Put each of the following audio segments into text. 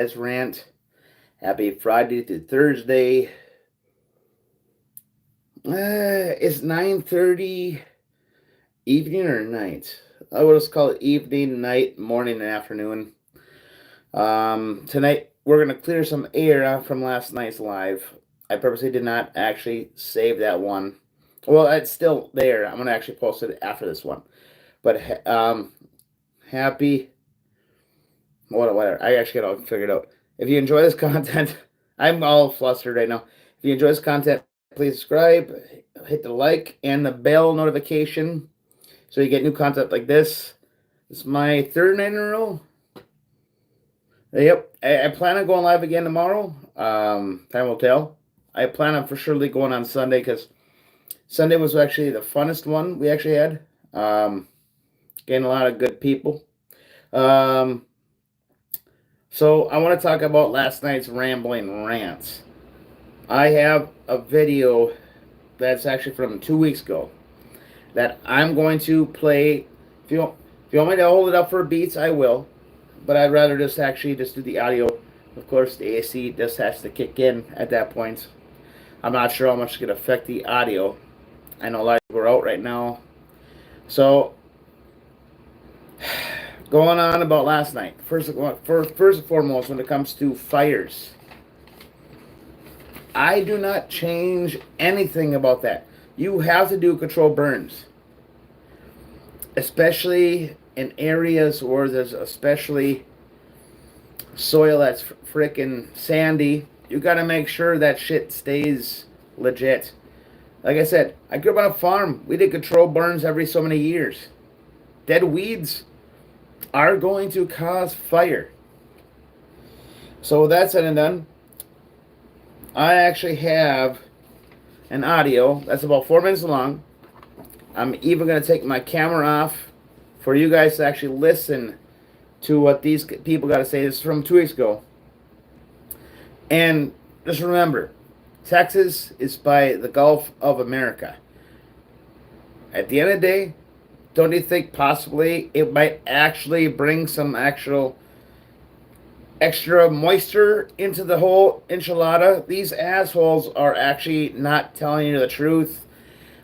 Guys, Rant. Happy Friday to Thursday. It's 9:30 evening or night. I would just call it evening, night, morning, and afternoon. Tonight we're gonna clear some air out from last night's live. I purposely did not actually save that one. Well, it's still there. I'm gonna actually post it after this one. But happy whatever. I actually got it all figured out. If you enjoy this content, I'm all flustered right now. If you enjoy this content, please subscribe, hit the like and the bell notification so you get new content like this. This is my third night in a row. Yep, I plan on going live again tomorrow. Time will tell. I plan on for surely going on Sunday because Sunday was actually the funnest one we actually had. Getting a lot of good people. So I want to talk about last night's rambling rants. I have a video that's actually from 2 weeks ago that I'm going to play. If you want me to hold it up for beats, I will. But I'd rather just do the audio. Of course, the AC just has to kick in at that point. I'm not sure how much it's going to affect the audio. I know a lot of people are out right now. So, going on about last night. First and foremost, when it comes to fires, I do not change anything about that. You have to do controlled burns, especially in areas where there's especially soil that's freaking sandy. You got to make sure that shit stays legit. Like I said, I grew up on a farm. We did controlled burns every so many years. Dead weeds are going to cause fire. So with that said and done, I actually have an audio that's about 4 minutes long. I'm even going to take my camera off for you guys to actually listen to what these people got to say. This is from 2 weeks ago. And just remember, Texas is by the Gulf of America. At the end of the day, don't you think possibly it might actually bring some actual extra moisture into the whole enchilada? These assholes are actually not telling you the truth.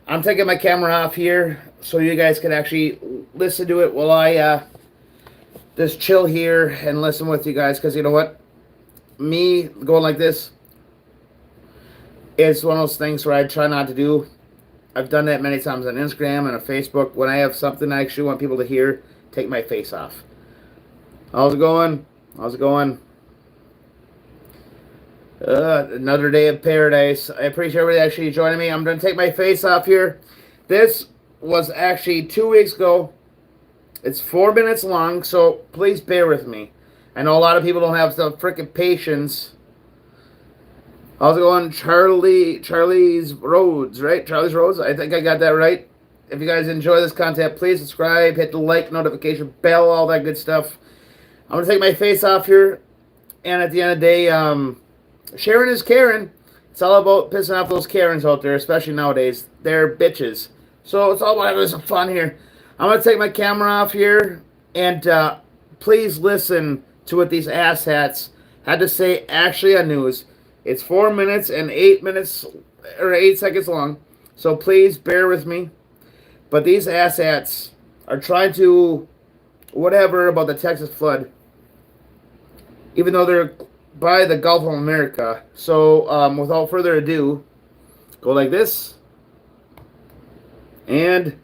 I'm taking my camera off here so you guys can actually listen to it while I just chill here and listen with you guys. Because you know what? Me going like this is one of those things where I try not to do. I've done that many times on Instagram and on Facebook. When I have something I actually want people to hear, take my face off. How's it going? How's it going? Another day of paradise. I appreciate everybody actually joining me. I'm going to take my face off here. This was actually 2 weeks ago. It's 4 minutes long, so please bear with me. I know a lot of people don't have some freaking patience. How's it going? Charlie's Roads, right? Charlie's Roads? I think I got that right. If you guys enjoy this content, please subscribe, hit the like, notification bell, all that good stuff. I'm going to take my face off here. And at the end of the day, Sharon is Karen. It's all about pissing off those Karens out there, especially nowadays. They're bitches. So it's all about having some fun here. I'm going to take my camera off here. And please listen to what these asshats had to say actually on news. It's 4 minutes and 8 minutes or 8 seconds long. So please bear with me. But these asshats are trying to whatever about the Texas flood, even though they're by the Gulf of America. So without further ado, go like this. And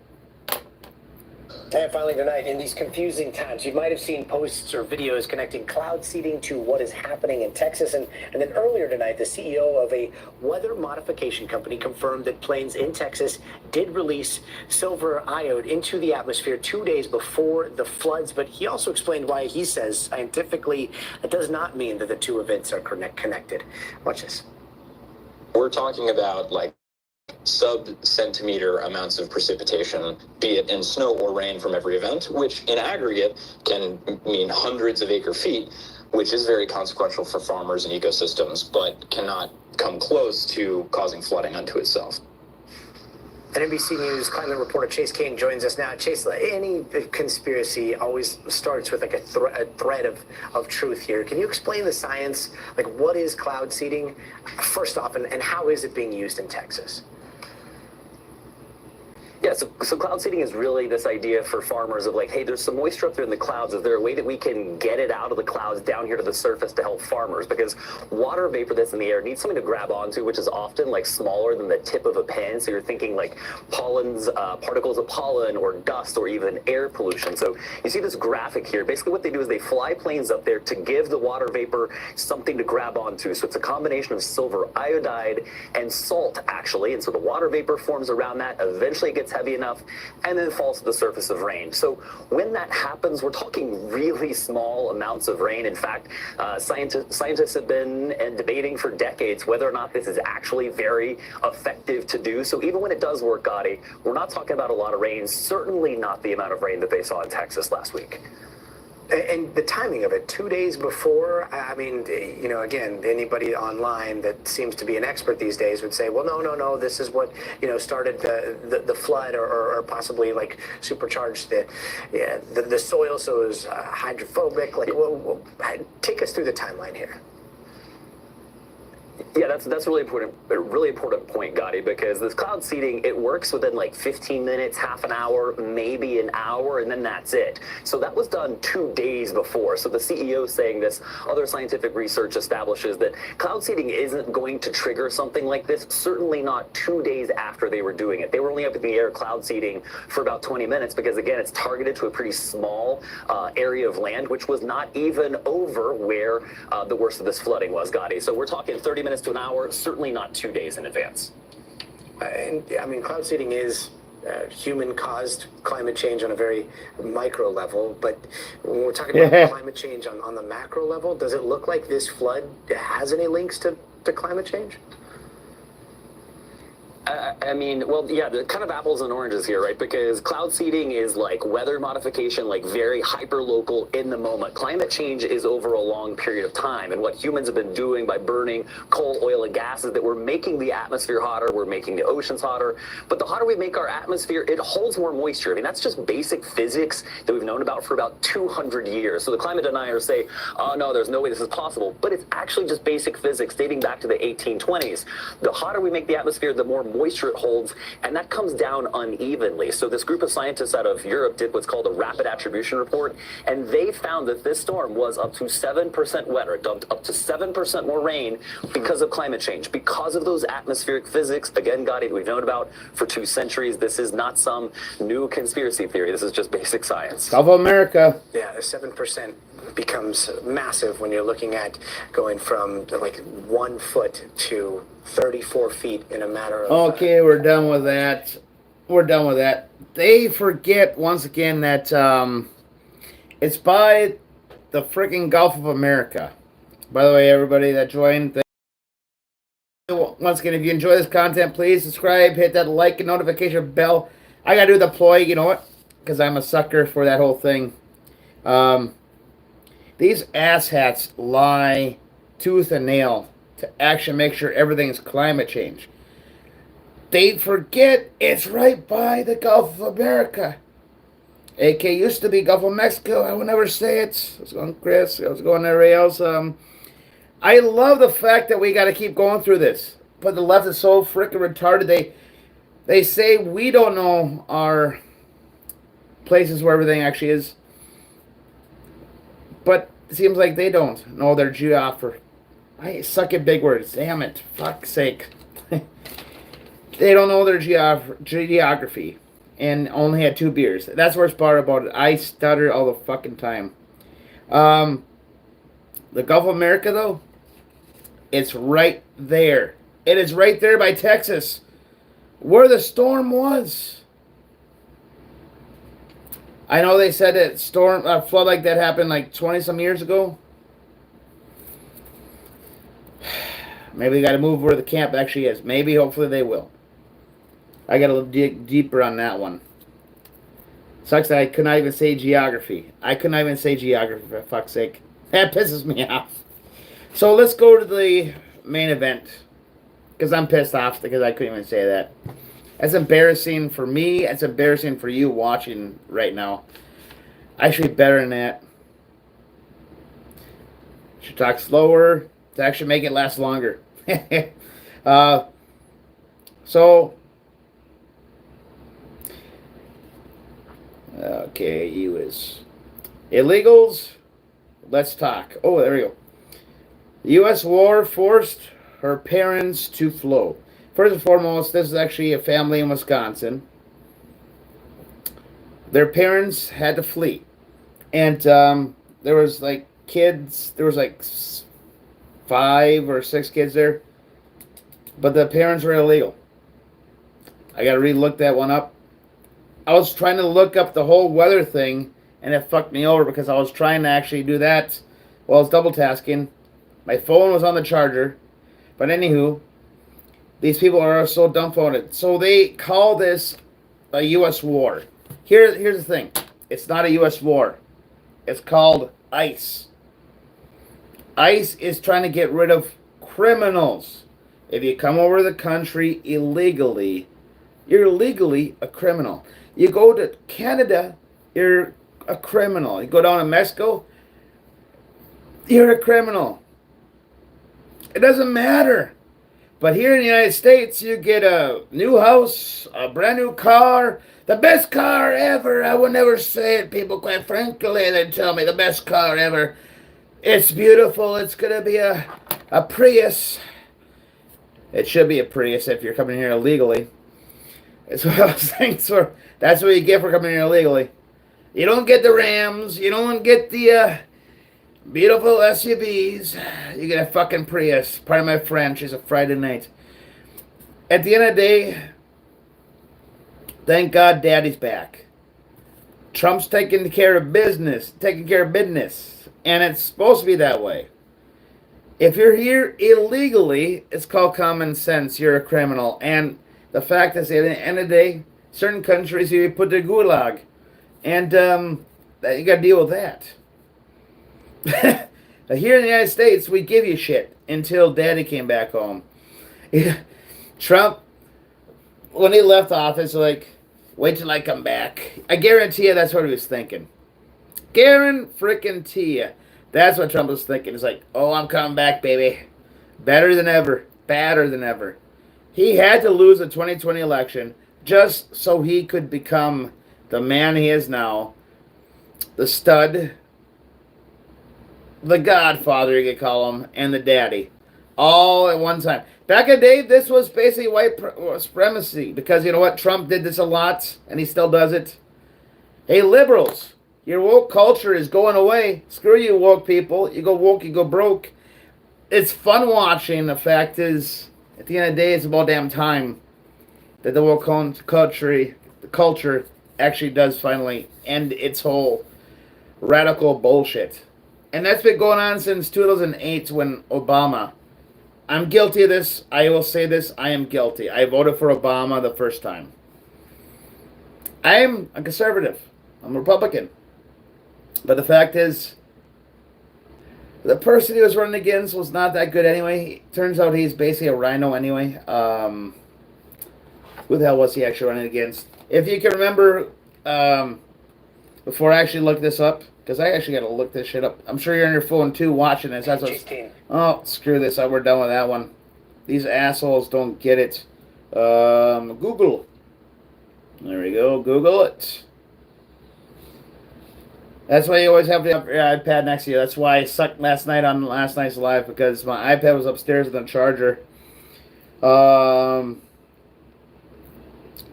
finally tonight, in these confusing times, you might have seen posts or videos connecting cloud seeding to what is happening in Texas. And then earlier tonight, the CEO of a weather modification company confirmed that planes in Texas did release silver iode into the atmosphere 2 days before the floods. But he also explained why he says scientifically it does not mean that the two events are connected. Watch this. We're talking about like sub-centimeter amounts of precipitation, be it in snow or rain from every event, which in aggregate can mean hundreds of acre feet, which is very consequential for farmers and ecosystems, but cannot come close to causing flooding unto itself. NBC News climate reporter Chase King joins us now. Chase, any conspiracy always starts with like a thread of truth here. Can you explain the science? Like, what is cloud seeding, first off, and how is it being used in Texas? Yeah, so cloud seeding is really this idea for farmers of like, hey, there's some moisture up there in the clouds. Is there a way that we can get it out of the clouds down here to the surface to help farmers? Because water vapor that's in the air needs something to grab onto, which is often like smaller than the tip of a pen. So you're thinking like pollens, particles of pollen or dust or even air pollution. So you see this graphic here. Basically what they do is they fly planes up there to give the water vapor something to grab onto. So it's a combination of silver iodide and salt, actually. And so the water vapor forms around that. Eventually it gets heavy enough and then falls to the surface of rain. So when that happens, we're talking really small amounts of rain. In fact, scientists have been debating for decades whether or not this is actually very effective to do. So even when it does work, Gotti, we're not talking about a lot of rain, certainly not the amount of rain that they saw in Texas last week. And the timing of it, 2 days before, I mean, you know, again, anybody online that seems to be an expert these days would say, well, no, this is what, you know, started the flood or possibly like supercharged the soil so it was hydrophobic. Like, well, take us through the timeline here. Yeah, that's a really important point, Gotti, because this cloud seeding, it works within like 15 minutes, half an hour, maybe an hour, and then that's it. So that was done 2 days before. So the CEO saying this, other scientific research establishes that cloud seeding isn't going to trigger something like this, certainly not 2 days after they were doing it. They were only up in the air cloud seeding for about 20 minutes because, again, it's targeted to a pretty small area of land, which was not even over where the worst of this flooding was, Gotti. So we're talking 30 minutes to an hour, certainly not 2 days in advance. And I mean, cloud seeding is human-caused climate change on a very micro level, but when we're talking about climate change on the macro level, does it look like this flood has any links to climate change? I mean, well, yeah, the kind of apples and oranges here, right? Because cloud seeding is like weather modification, like very hyper-local in the moment. Climate change is over a long period of time. And what humans have been doing by burning coal, oil, and gas is that we're making the atmosphere hotter, we're making the oceans hotter. But the hotter we make our atmosphere, it holds more moisture. I mean, that's just basic physics that we've known about for about 200 years. So the climate deniers say, oh, no, there's no way this is possible. But it's actually just basic physics dating back to the 1820s. The hotter we make the atmosphere, the more moisture it holds, and that comes down unevenly. So this group of scientists out of Europe did what's called a rapid attribution report, and they found that this storm was up to 7% wetter. It dumped up to 7% more rain because of climate change, because of those atmospheric physics. Again, Gotti, we've known about for 2 centuries. This is not some new conspiracy theory. This is just basic science. Gulf of America. Yeah, 7% becomes massive when you're looking at going from like 1 foot to 34 feet in a matter of... Okay, we're done with that. We're done with that. They forget, once again, that it's by the freaking Gulf of America. By the way, everybody that joined, once again, if you enjoy this content, please subscribe, hit that like and notification bell. I gotta do the ploy, you know what? Because I'm a sucker for that whole thing. These asshats lie tooth and nail to actually make sure everything is climate change. They forget it's right by the Gulf of America. AK used to be Gulf of Mexico. I would never say it. I was going Chris. I was going everybody else. I love the fact that we got to keep going through this. But the left is so freaking retarded. They say we don't know our places where everything actually is. But it seems like they don't know their geography. I suck at big words. Damn it. Fuck's sake. They don't know their geography. And only had 2 beers. That's the worst part about it. I stutter all the fucking time. The Gulf of America, though, it's right there. It is right there by Texas, where the storm was. I know they said that flood like that happened like 20-some years ago. Maybe they got to move where the camp actually is. Maybe, hopefully they will. I got to dig deeper on that one. Sucks that I could not even say geography. For fuck's sake. That pisses me off. So let's go to the main event. Because I'm pissed off because I couldn't even say that. That's embarrassing for me. It's embarrassing for you watching right now. I should be better than that. Should talk slower to actually make it last longer. uh, so, okay, U.S. illegals. Let's talk. Oh, there we go. The U.S. war forced her parents to flee. First and foremost, this is actually a family in Wisconsin. Their parents had to flee. And there was like kids, there was like 5 or 6 kids there. But the parents were illegal. I got to re-look that one up. I was trying to look up the whole weather thing, and it fucked me over because I was trying to actually do that while I was double tasking. My phone was on the charger. But anywho, these people are so dumbfounded. So they call this a U.S. war. Here's the thing. It's not a U.S. war. It's called ICE. ICE is trying to get rid of criminals. If you come over the country illegally, you're legally a criminal. You go to Canada, you're a criminal. You go down to Mexico, you're a criminal. It doesn't matter. But here in the United States, you get a new house, a brand new car, the best car ever. I would never say it, people, quite frankly. They tell me the best car ever. It's beautiful. It's going to be a Prius. It should be a Prius if you're coming here illegally. It's one of those things where that's what you get for coming here illegally. You don't get the Rams. You don't get the beautiful SUVs. You get a fucking Prius. Pardon my French. It's a Friday night. At the end of the day, thank God Daddy's back. Trump's taking care of business. And it's supposed to be that way. If you're here illegally, it's called common sense. You're a criminal. And the fact is, at the end of the day, certain countries, you put the gulag. And you got to deal with that. Here in the United States, we give you shit until Daddy came back home. Trump, when he left office, like, wait till I come back. I guarantee you that's what he was thinking. Guarantee you. That's what Trump was thinking. He's like, oh, I'm coming back, baby. Better than ever. Badder than ever. He had to lose the 2020 election just so he could become the man he is now. The stud. The Godfather, you could call him, and the daddy, all at one time. Back in the day, this was basically white supremacy, because you know what? Trump did this a lot, and he still does it. Hey, liberals, your woke culture is going away. Screw you, woke people. You go woke, you go broke. It's fun watching. The fact is, at the end of the day, it's about damn time that the woke culture actually does finally end its whole radical bullshit. And that's been going on since 2008 when Obama. I'm guilty of this. I will say this. I am guilty. I voted for Obama the first time. I am a conservative. I'm a Republican. But the fact is, the person he was running against was not that good anyway. Turns out he's basically a rhino anyway. Who the hell was he actually running against? If you can remember, before I actually looked this up, because I actually got to look this shit up. I'm sure you're on your phone too watching this. That's oh, screw this. We're done with that one. These assholes don't get it. Google. There we go. Google it. That's why you always have your iPad next to you. That's why I sucked last night on last night's live, because my iPad was upstairs with a charger.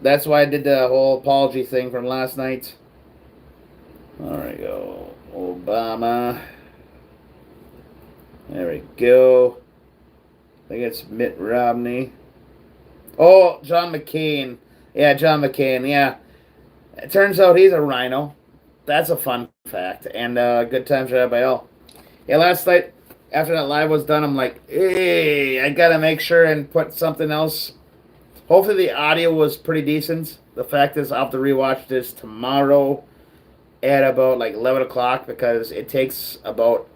That's why I did the whole apology thing from last night. There we go. Obama. There we go. I think it's Mitt Romney. Oh, John McCain. Yeah, John McCain. Yeah. It turns out he's a rhino. That's a fun fact. And good times for everybody else. Yeah, last night, after that live was done, I'm like, hey, I got to make sure and put something else. Hopefully the audio was pretty decent. The fact is, I'll have to rewatch this tomorrow at about like 11 o'clock, because it takes about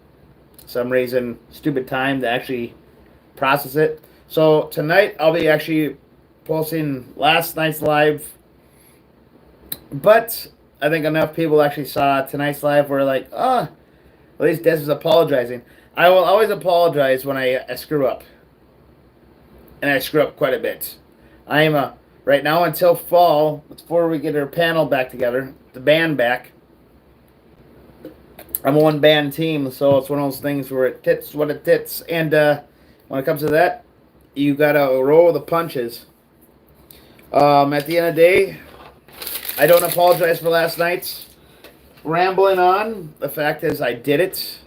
some reason stupid time to actually process it. So tonight I'll be actually posting last night's live, but I think enough people actually saw tonight's live were like, at least Des is apologizing. I will always apologize when I screw up. And I screw up quite a bit. I am right now until fall, before we get our panel back together, the band back. I'm a one band team, so it's one of those things where it tits what it tits. And when it comes to that, you gotta roll with the punches. At the end of the day, I don't apologize for last night's rambling on. The fact is, I did it.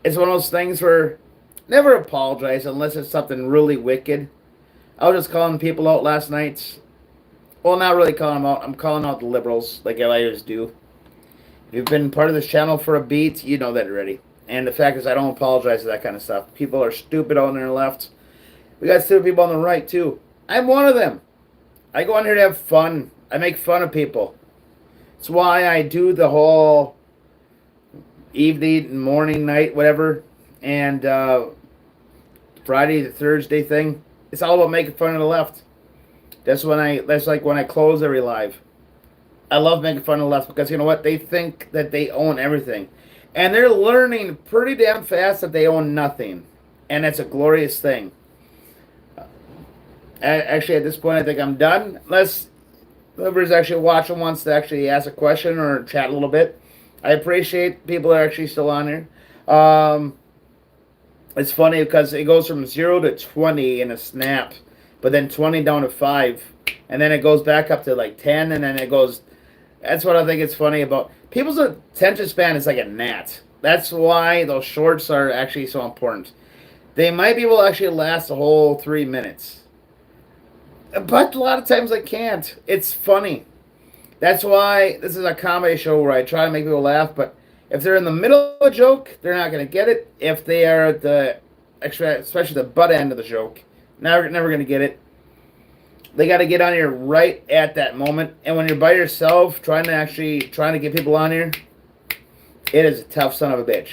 It's one of those things where never apologize unless it's something really wicked. I was just calling people out last night. Well, not really calling them out. I'm calling out the liberals, like I always do. If you've been part of this channel for a beat, you know that already. And the fact is, I don't apologize for that kind of stuff. People are stupid on their left. We got stupid people on the right, too. I'm one of them. I go on here to have fun. I make fun of people. It's why I do the whole evening, morning, night, whatever, and Friday to Thursday thing. It's all about making fun of the left. That's like when I close every live. I love making fun of the left because you know what? They think that they own everything. And they're learning pretty damn fast that they own nothing. And that's a glorious thing. Actually, at this point, I think I'm done. Unless whoever's actually watching wants to actually ask a question or chat a little bit. I appreciate people that are actually still on here. It's funny because it goes from 0 to 20 in a snap. But then 20 down to 5. And then it goes back up to like 10. And then it goes... That's what I think it's funny about. People's attention span is like a gnat. That's why those shorts are actually so important. They might be able to actually last the whole 3 minutes. But a lot of times they can't. It's funny. That's why this is a comedy show where I try to make people laugh. But if they're in the middle of a joke, they're not going to get it. If they are at the, especially the butt end of the joke, never going to get it. They got to get on here right at that moment. And when you're by yourself, trying to get people on here, it is a tough son of a bitch.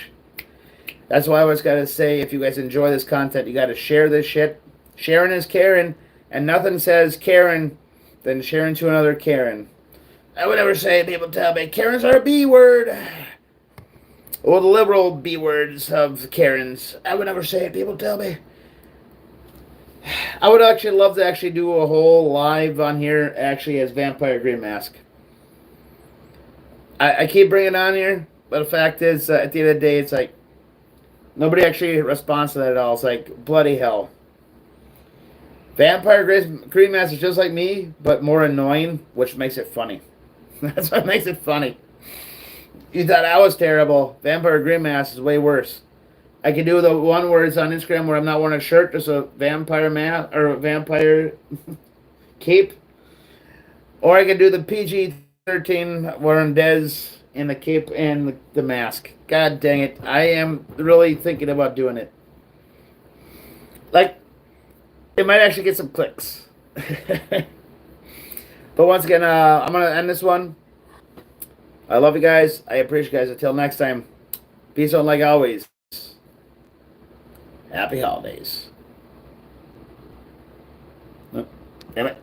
That's why I always got to say, if you guys enjoy this content, you got to share this shit. Sharing is Karen, and nothing says Karen than sharing to another Karen. I would never say, people tell me, Karens are a B word. Or the liberal B words of Karens. I would never say it, people tell me. I would actually love to actually do a whole live on here actually as Vampire Green Mask. I keep bringing it on here, but the fact is, at the end of the day, it's like, nobody actually responds to that at all. It's like, bloody hell. Vampire Green Mask is just like me, but more annoying, which makes it funny. That's what makes it funny. You thought I was terrible. Vampire Green Mask is way worse. I can do the one where it's on Instagram where I'm not wearing a shirt, just a vampire mask or a vampire cape. Or I can do the PG-13 wearing Dez in the cape and the mask. God dang it. I am really thinking about doing it. Like, it might actually get some clicks. But once again, I'm going to end this one. I love you guys. I appreciate you guys. Until next time, peace out like always. Happy holidays. Oh, damn it.